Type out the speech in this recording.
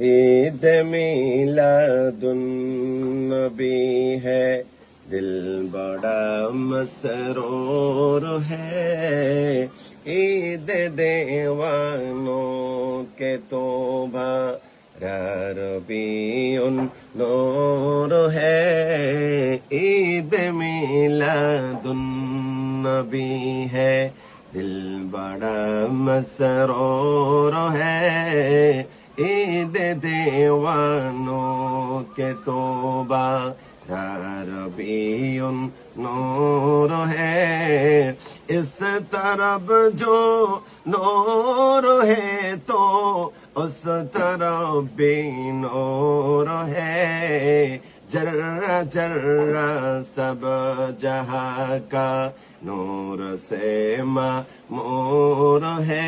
ईद मिलादुन नबी है, दिल बड़ा मसरूर है। ईद दीवानों के तौबा रबीउन नूर है। ईद मिलादुन नबी है, दिल बड़ा मसरूर है। ईद दीवानों के तौबा रबीउन नूर है। इस तरफ जो नूर है तो उस तरफ भी नूर है। जर्रा जर्रा सब जहां का नूर से मामूर है।